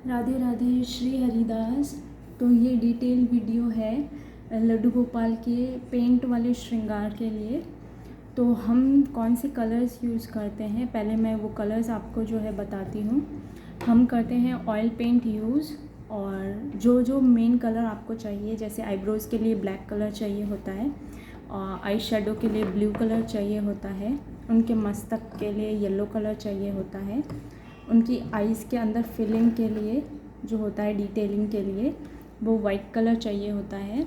राधे राधे श्री हरिदास। तो ये detail video है लड्डू गोपाल के पेंट वाले श्रृंगार के लिए। तो हम कौन से कलर्स यूज़ करते हैं, पहले मैं वो कलर्स आपको जो है बताती हूँ। हम करते हैं ऑयल पेंट यूज़, और जो जो मेन कलर आपको चाहिए, जैसे आईब्रोज़ के लिए ब्लैक कलर चाहिए होता है, आई शेडो के लिए ब्लू कलर चाहिए होता है, उनके मस्तक के लिए येलो कलर चाहिए होता है, उनकी आइज़ के अंदर फिलिंग के लिए जो होता है, डिटेलिंग के लिए वो वाइट कलर चाहिए होता है,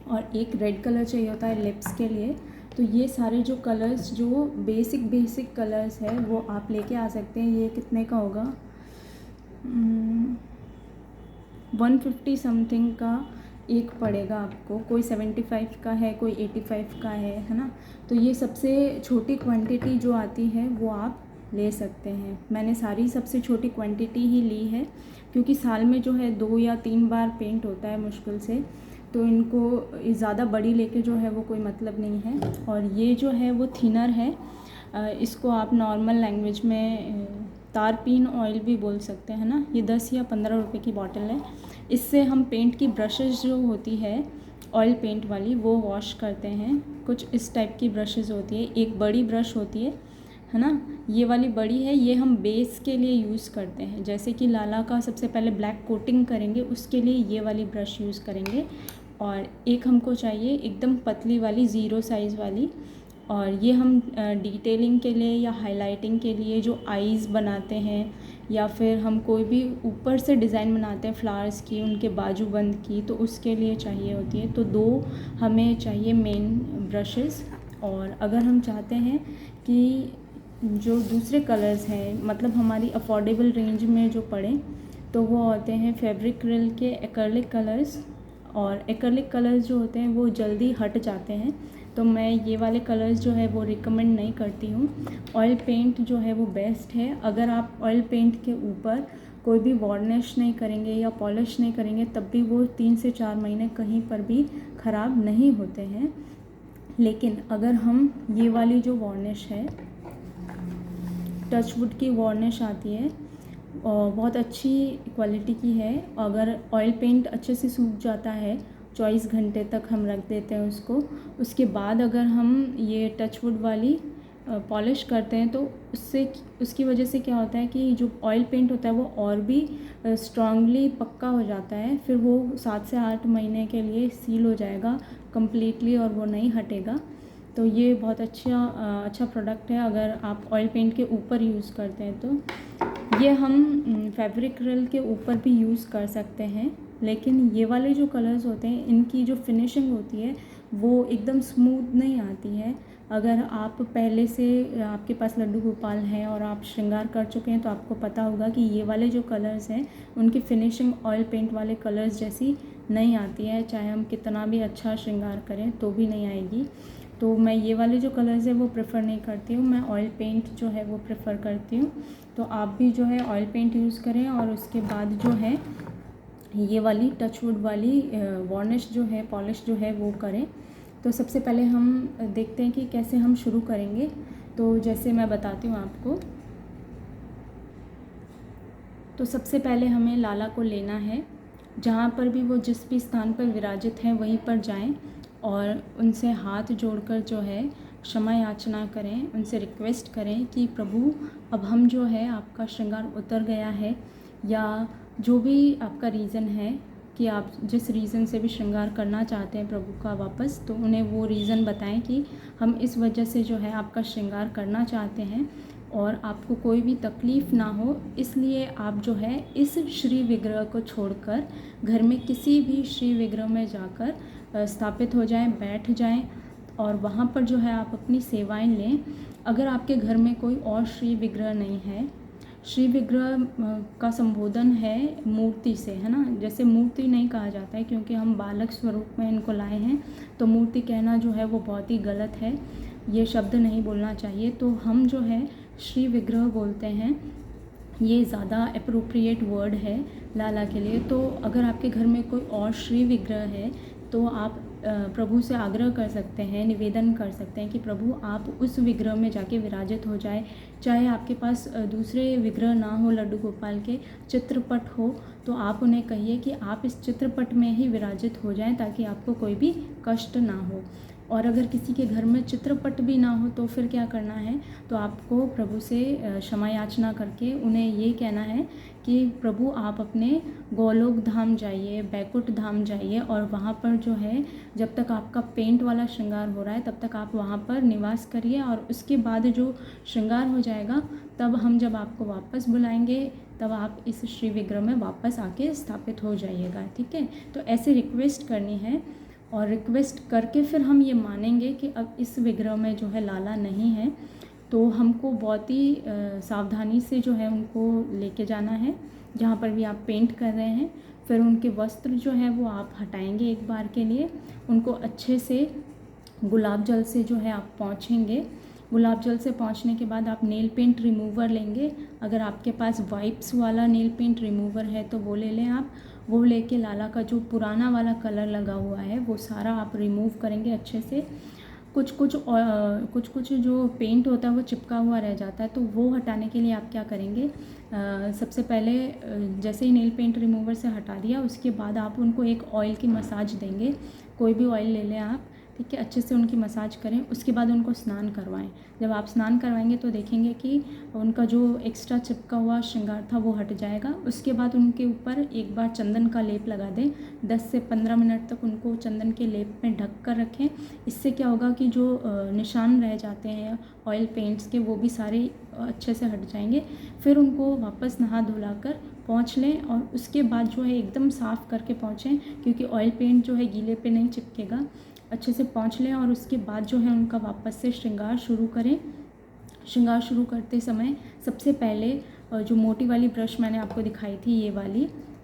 और एक रेड कलर चाहिए होता है लिप्स के लिए। तो ये सारे जो कलर्स, जो बेसिक कलर्स है, वो आप लेके आ सकते हैं। ये कितने का होगा, 150 समथिंग का एक पड़ेगा आपको। कोई 75 का है, कोई 85 का है ना। तो ये सबसे छोटी क्वांटिटी जो आती है वो आप ले सकते हैं। मैंने सारी सबसे छोटी क्वांटिटी ही ली है, क्योंकि साल में जो है 2 या 3 बार पेंट होता है मुश्किल से, तो इनको ज़्यादा बड़ी लेके जो है वो कोई मतलब नहीं है। और ये जो है वो थिनर है, इसको आप नॉर्मल लैंग्वेज में तारपीन ऑयल भी बोल सकते हैं ना। ये 10 या 15 रुपए की बॉटल है। इससे हम पेंट की ब्रशेज़ जो होती है ऑयल पेंट वाली, वो वॉश करते हैं। कुछ इस टाइप की ब्रशेज़ होती है, एक बड़ी ब्रश होती है ना, ये वाली बड़ी है। ये हम बेस के लिए यूज़ करते हैं, जैसे कि लाला का सबसे पहले ब्लैक कोटिंग करेंगे, उसके लिए ये वाली ब्रश यूज़ करेंगे। और एक हमको चाहिए एकदम पतली वाली, ज़ीरो साइज़ वाली। और ये हम डिटेलिंग के लिए या हाइलाइटिंग के लिए, जो आईज़ बनाते हैं या फिर हम कोई भी ऊपर से डिज़ाइन बनाते हैं फ्लावर्स की, उनके बाजूबंद की, तो उसके लिए चाहिए होती है। तो 2 हमें चाहिए मेन ब्रशेज़। और अगर हम चाहते हैं कि जो दूसरे कलर्स हैं, मतलब हमारी अफोर्डेबल रेंज में जो पड़े, तो वो होते हैं फेब्रिक्रिल के एक्रिलिक कलर्स। और एक्रिलिक कलर्स जो होते हैं वो जल्दी हट जाते हैं, तो मैं ये वाले कलर्स जो है वो रिकमेंड नहीं करती हूँ। ऑयल पेंट जो है वो बेस्ट है। अगर आप ऑयल पेंट के ऊपर कोई भी वार्निश नहीं करेंगे या पॉलिश नहीं करेंगे, तब भी वो 3 से 4 महीने कहीं पर भी ख़राब नहीं होते हैं। लेकिन अगर हम ये वाली जो वार्निश है, टचवुड की वार्निश आती है, और बहुत अच्छी क्वालिटी की है। अगर ऑयल पेंट अच्छे से सूख जाता है, 24 घंटे तक हम रख देते हैं उसको, उसके बाद अगर हम ये टचवुड वाली पॉलिश करते हैं, तो उससे, उसकी वजह से क्या होता है कि जो ऑयल पेंट होता है वो और भी स्ट्रांगली पक्का हो जाता है। फिर वो 7 से 8 महीने के लिए सील हो जाएगा कम्प्लीटली, और वो नहीं हटेगा। तो ये बहुत अच्छा प्रोडक्ट है अगर आप ऑयल पेंट के ऊपर यूज़ करते हैं। तो ये हम फेब्रिक्रिल के ऊपर भी यूज़ कर सकते हैं। लेकिन ये वाले जो कलर्स होते हैं, इनकी जो फिनिशिंग होती है वो एकदम स्मूथ नहीं आती है। अगर आप पहले से, आपके पास लड्डू गोपाल हैं और आप श्रृंगार कर चुके हैं, तो आपको पता होगा कि ये वाले जो कलर्स हैं, उनकी फिनिशिंग ऑयल पेंट वाले कलर्स जैसी नहीं आती है। चाहे हम कितना भी अच्छा श्रृंगार करें तो भी नहीं आएगी। तो मैं ये वाले जो कलर्स है वो प्रेफर नहीं करती हूँ, मैं ऑयल पेंट जो है वो प्रेफर करती हूँ। तो आप भी जो है ऑयल पेंट यूज़ करें, और उसके बाद जो है ये वाली टचवुड वाली वार्निश जो है, पॉलिश जो है वो करें। तो सबसे पहले हम देखते हैं कि कैसे हम शुरू करेंगे। तो जैसे मैं बताती हूँ आपको, तो सबसे पहले हमें लाला को लेना है। जहाँ पर भी वो जिस भी स्थान पर विराजित हैं वहीं पर जाएं, और उनसे हाथ जोड़कर जो है क्षमा याचना करें, उनसे रिक्वेस्ट करें कि प्रभु, अब हम जो है, आपका श्रृंगार उतर गया है, या जो भी आपका रीज़न है कि आप जिस रीज़न से भी श्रृंगार करना चाहते हैं प्रभु का वापस, तो उन्हें वो रीज़न बताएं कि हम इस वजह से जो है आपका श्रृंगार करना चाहते हैं और आपको कोई भी तकलीफ़ ना हो, इसलिए आप जो है इस श्री विग्रह को छोड़कर घर में किसी भी श्री विग्रह में जाकर स्थापित हो जाएं, बैठ जाएं, और वहाँ पर जो है आप अपनी सेवाएं लें। अगर आपके घर में कोई और श्री विग्रह नहीं है, श्री विग्रह का संबोधन है मूर्ति से, है ना। जैसे मूर्ति नहीं कहा जाता है, क्योंकि हम बालक स्वरूप में इनको लाए हैं, तो मूर्ति कहना जो है वो बहुत ही गलत है, ये शब्द नहीं बोलना चाहिए। तो हम जो है श्री विग्रह बोलते हैं, ये ज़्यादा अप्रोप्रिएट वर्ड है लाला के लिए। तो अगर आपके घर में कोई और श्री विग्रह है, तो आप प्रभु से आग्रह कर सकते हैं, निवेदन कर सकते हैं कि प्रभु आप उस विग्रह में जाके विराजित हो जाए। चाहे आपके पास दूसरे विग्रह ना हो, लड्डू गोपाल के चित्रपट हो, तो आप उन्हें कहिए कि आप इस चित्रपट में ही विराजित हो जाएं ताकि आपको कोई भी कष्ट ना हो। और अगर किसी के घर में चित्रपट भी ना हो तो फिर क्या करना है, तो आपको प्रभु से क्षमा याचना करके उन्हें ये कहना है कि प्रभु आप अपने गोलोक धाम जाइए, बैकुंठ धाम जाइए, और वहाँ पर जो है जब तक आपका पेंट वाला श्रृंगार हो रहा है तब तक आप वहाँ पर निवास करिए, और उसके बाद जो श्रृंगार हो जाएगा तब हम जब आपको वापस बुलाएंगे तब आप इस श्री विग्रह में वापस आके स्थापित हो जाइएगा। ठीक है, तो ऐसे रिक्वेस्ट करनी है, और रिक्वेस्ट करके फिर हम ये मानेंगे कि अब इस विग्रह में जो है लाला नहीं है, तो हमको बहुत ही सावधानी से जो है उनको लेके जाना है जहाँ पर भी आप पेंट कर रहे हैं। फिर उनके वस्त्र जो है वो आप हटाएंगे एक बार के लिए, उनको अच्छे से गुलाब जल से जो है आप पोंछेंगे। गुलाब जल से पोंछने के बाद आप नेल पेंट रिमूवर लेंगे। अगर आपके पास वाइप्स वाला नेल पेंट रिमूवर है तो वो ले लें आप। वो लेके लाला का जो पुराना वाला कलर लगा हुआ है वो सारा आप रिमूव करेंगे अच्छे से। कुछ कुछ जो पेंट होता है वो चिपका हुआ रह जाता है, तो वो हटाने के लिए आप क्या करेंगे, सबसे पहले जैसे ही नेल पेंट रिमूवर से हटा दिया उसके बाद आप उनको एक ऑयल की मसाज देंगे। कोई भी ऑयल ले लें आप, ठीक है, अच्छे से उनकी मसाज करें। उसके बाद उनको स्नान करवाएं। जब आप स्नान करवाएंगे तो देखेंगे कि उनका जो एक्स्ट्रा चिपका हुआ श्रृंगार था वो हट जाएगा। उसके बाद उनके ऊपर एक बार चंदन का लेप लगा दें। 10 से 15 मिनट तक उनको चंदन के लेप में ढक कर रखें। इससे क्या होगा कि जो निशान रह जाते हैं ऑयल पेंट्स के वो भी सारे अच्छे से हट जाएंगे। फिर उनको वापस नहा धुला कर पोंछ लें, और उसके बाद जो है एकदम साफ़ करके पोंछें, क्योंकि ऑयल पेंट जो है गीले पे नहीं चिपकेगा। अच्छे से पोंछ लें और उसके बाद जो है उनका वापस से श्रृंगार शुरू करें। श्रृंगार शुरू करते समय सबसे पहले जो मोटी वाली ब्रश मैंने आपको दिखाई थी,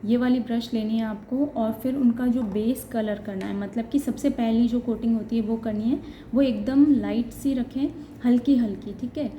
ये वाली ब्रश लेनी है आपको, और फिर उनका जो बेस कलर करना है, मतलब कि सबसे पहली जो कोटिंग होती है वो करनी है। वो एकदम लाइट सी रखें, हल्की हल्की, ठीक है,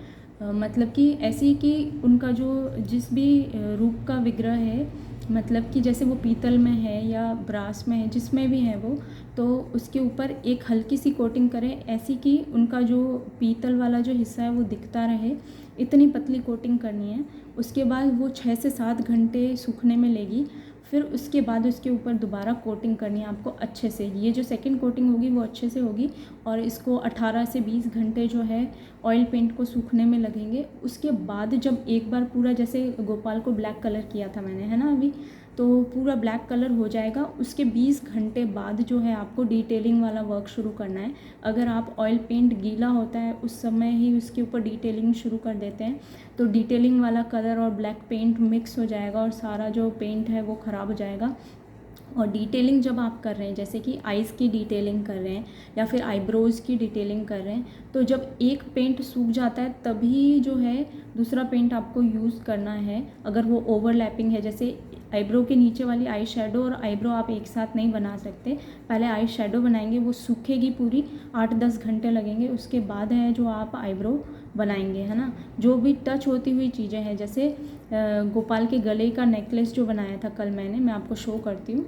मतलब कि ऐसी कि उनका जो जिस भी रूप का विग्रह है, मतलब कि जैसे वो पीतल में है या ब्रास में है, जिसमें भी है वो, तो उसके ऊपर एक हल्की सी कोटिंग करें, ऐसी कि उनका जो पीतल वाला जो हिस्सा है वो दिखता रहे। इतनी पतली कोटिंग करनी है। उसके बाद वो 6 से 7 घंटे सूखने में लेगी। फिर उसके बाद उसके ऊपर दोबारा कोटिंग करनी है आपको अच्छे से। ये जो सेकंड कोटिंग होगी वो अच्छे से होगी, और इसको 18 से 20 घंटे जो है ऑयल पेंट को सूखने में लगेंगे। उसके बाद जब एक बार पूरा, जैसे गोपाल को ब्लैक कलर किया था मैंने, है ना, अभी तो पूरा ब्लैक कलर हो जाएगा। उसके 20 घंटे बाद जो है आपको डिटेलिंग वाला वर्क शुरू करना है। अगर आप ऑयल पेंट गीला होता है उस समय ही उसके ऊपर डिटेलिंग शुरू कर देते हैं तो डिटेलिंग वाला कलर और ब्लैक पेंट मिक्स हो जाएगा और सारा जो पेंट है वो ख़राब हो जाएगा। और डिटेलिंग जब आप कर रहे हैं, जैसे कि आइज़ की डिटेलिंग कर रहे हैं या फिर आईब्रोज़ की डिटेलिंग कर रहे हैं, तो जब एक पेंट सूख जाता है तभी जो है दूसरा पेंट आपको यूज़ करना है। अगर वो ओवरलैपिंग है, जैसे आईब्रो के नीचे वाली आई शेडो और आईब्रो आप एक साथ नहीं बना सकते। पहले आई शेडो बनाएंगे, वो सूखेगी पूरी, 8-10 घंटे लगेंगे। उसके बाद है जो आप आईब्रो बनाएंगे, है ना। जो भी टच होती हुई चीज़ें हैं, जैसे गोपाल के गले का नेकलेस जो बनाया था कल मैंने, मैं आपको शो करती हूँ।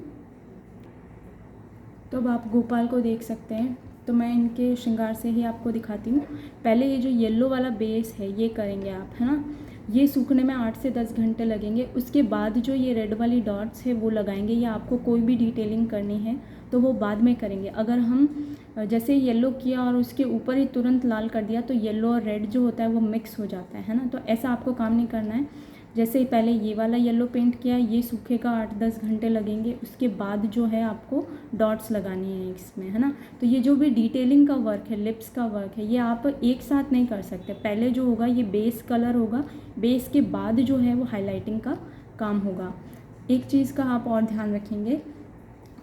तो अब आप गोपाल को देख सकते हैं। तो मैं इनके श्रृंगार से ही आपको दिखाती हूँ। पहले ये जो येलो वाला बेस है ये करेंगे आप, है ना। ये सूखने में 8 से 10 घंटे लगेंगे। उसके बाद जो ये रेड वाली डॉट्स है वो लगाएंगे। या आपको कोई भी डिटेलिंग करनी है तो वो बाद में करेंगे। अगर हम जैसे येलो किया और उसके ऊपर ही तुरंत लाल कर दिया तो येलो और रेड जो होता है वो मिक्स हो जाता है ना। तो ऐसा आपको काम नहीं करना है। जैसे ही पहले ये वाला येलो पेंट किया, ये सूखेगा, 8-10 घंटे लगेंगे। उसके बाद जो है आपको डॉट्स लगानी है इसमें, है ना। तो ये जो भी डिटेलिंग का वर्क है, लिप्स का वर्क है, ये आप एक साथ नहीं कर सकते। पहले जो होगा ये बेस कलर होगा, बेस के बाद जो है वो हाईलाइटिंग का काम होगा। एक चीज़ का आप और ध्यान रखेंगे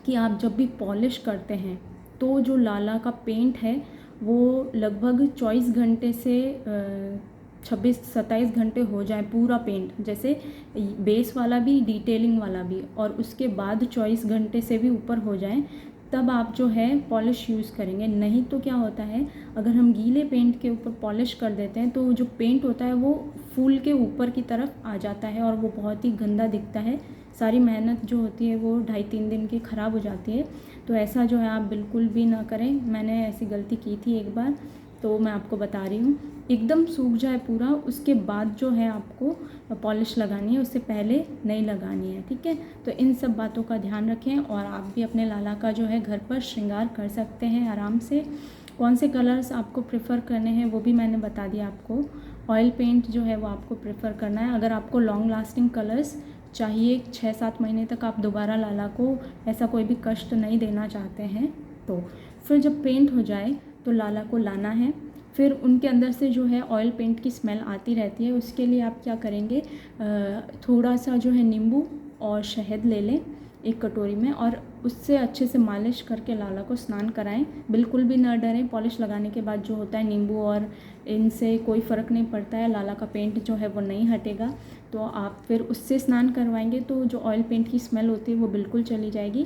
कि आप जब भी पॉलिश करते हैं तो जो लाला का पेंट है वो लगभग 24 घंटे से 26-27 घंटे हो जाए पूरा पेंट, जैसे बेस वाला भी डिटेलिंग वाला भी, और उसके बाद 24 घंटे से भी ऊपर हो जाए तब आप जो है पॉलिश यूज़ करेंगे। नहीं तो क्या होता है, अगर हम गीले पेंट के ऊपर पॉलिश कर देते हैं तो जो पेंट होता है वो फूल के ऊपर की तरफ आ जाता है और वो बहुत ही गंदा दिखता है। सारी मेहनत जो होती है वो 2.5-3 दिन की ख़राब हो जाती है। तो ऐसा जो है आप बिल्कुल भी ना करें। मैंने ऐसी गलती की थी एक बार, तो मैं आपको बता रही हूँ। एकदम सूख जाए पूरा, उसके बाद जो है आपको पॉलिश लगानी है, उससे पहले नहीं लगानी है, ठीक है। तो इन सब बातों का ध्यान रखें और आप भी अपने लाला का जो है घर पर श्रृंगार कर सकते हैं आराम से। कौन से कलर्स आपको प्रेफर करने हैं वो भी मैंने बता दिया आपको। ऑयल पेंट जो है वो आपको प्रेफर करना है। अगर आपको लॉन्ग लास्टिंग कलर्स चाहिए, 6-7 महीने तक आप दोबारा लाला को ऐसा कोई भी कष्ट नहीं देना चाहते हैं, तो फिर जब पेंट हो जाए तो लाला को लाना है। फिर उनके अंदर से जो है ऑयल पेंट की स्मेल आती रहती है, उसके लिए आप क्या करेंगे, थोड़ा सा जो है नींबू और शहद ले लें एक कटोरी में और उससे अच्छे से मालिश करके लाला को स्नान कराएं। बिल्कुल भी ना डरें, पॉलिश लगाने के बाद जो होता है नींबू और इनसे कोई फ़र्क नहीं पड़ता है, लाला का पेंट जो है वो नहीं हटेगा। तो आप फिर उससे स्नान करवाएंगे तो जो ऑयल पेंट की स्मेल होती है वो बिल्कुल चली जाएगी।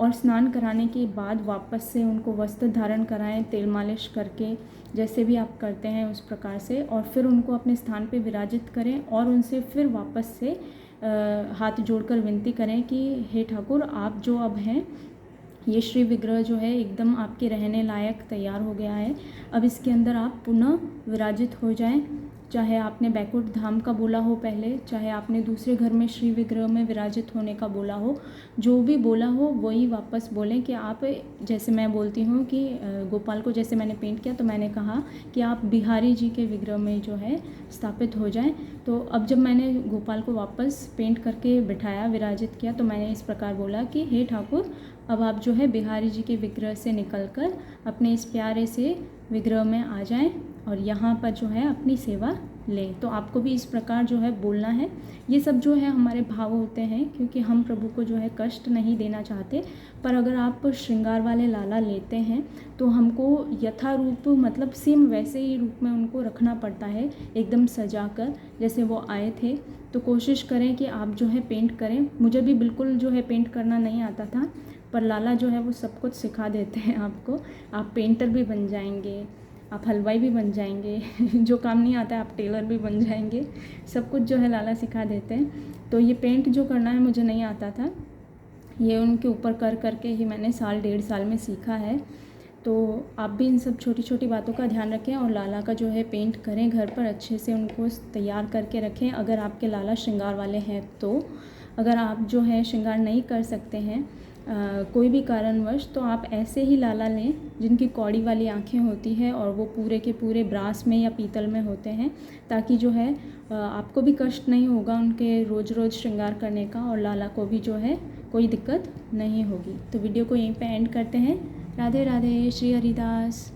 और स्नान कराने के बाद वापस से उनको वस्त्र धारण कराएं तेल मालिश करके, जैसे भी आप करते हैं उस प्रकार से, और फिर उनको अपने स्थान पे विराजित करें और उनसे फिर वापस से हाथ जोड़कर विनती करें कि हे ठाकुर, आप जो अब हैं, ये श्री विग्रह जो है एकदम आपके रहने लायक तैयार हो गया है। अब इसके अंदर आप पुनः विराजित हो जाएं। चाहे आपने बैकुंठ धाम का बोला हो पहले, चाहे आपने दूसरे घर में श्री विग्रह में विराजित होने का बोला हो, जो भी बोला हो वही वापस बोलें कि आप, जैसे मैं बोलती हूँ कि गोपाल को जैसे मैंने पेंट किया तो मैंने कहा कि आप बिहारी जी के विग्रह में जो है स्थापित हो जाएं। तो अब जब मैंने गोपाल को वापस पेंट करके बिठाया, विराजित किया, तो मैंने इस प्रकार बोला कि हे ठाकुर, अब आप जो है बिहारी जी के विग्रह से निकलकर अपने इस प्यारे से विग्रह में आ जाएं और यहाँ पर जो है अपनी सेवा लें। तो आपको भी इस प्रकार जो है बोलना है। ये सब जो है हमारे भाव होते हैं, क्योंकि हम प्रभु को जो है कष्ट नहीं देना चाहते। पर अगर आप श्रृंगार वाले लाला लेते हैं तो हमको यथा रूप, मतलब सेम वैसे ही रूप में उनको रखना पड़ता है, एकदम सजा कर जैसे वो आए थे। तो कोशिश करें कि आप जो है पेंट करें। मुझे भी बिल्कुल जो है पेंट करना नहीं आता था, पर लाला जो है वो सब कुछ सिखा देते हैं आपको। आप पेंटर भी बन जाएंगे, आप हलवाई भी बन जाएंगे जो काम नहीं आता है आप टेलर भी बन जाएंगे। सब कुछ जो है लाला सिखा देते हैं। तो ये पेंट जो करना है मुझे नहीं आता था, ये उनके ऊपर कर करके ही मैंने 1.5 साल में सीखा है। तो आप भी इन सब छोटी छोटी बातों का ध्यान रखें और लाला का जो है पेंट करें घर पर, अच्छे से उनको तैयार करके रखें। अगर आपके लाला श्रृंगार वाले हैं तो, अगर आप जो है श्रृंगार नहीं कर सकते हैं कोई भी कारणवश, तो आप ऐसे ही लाला लें जिनकी कौड़ी वाली आँखें होती है और वो पूरे के पूरे ब्रास में या पीतल में होते हैं, ताकि जो है आपको भी कष्ट नहीं होगा उनके रोज़ रोज़ श्रृंगार करने का और लाला को भी जो है कोई दिक्कत नहीं होगी। तो वीडियो को यहीं पे एंड करते हैं। राधे राधे, श्री हरिदास।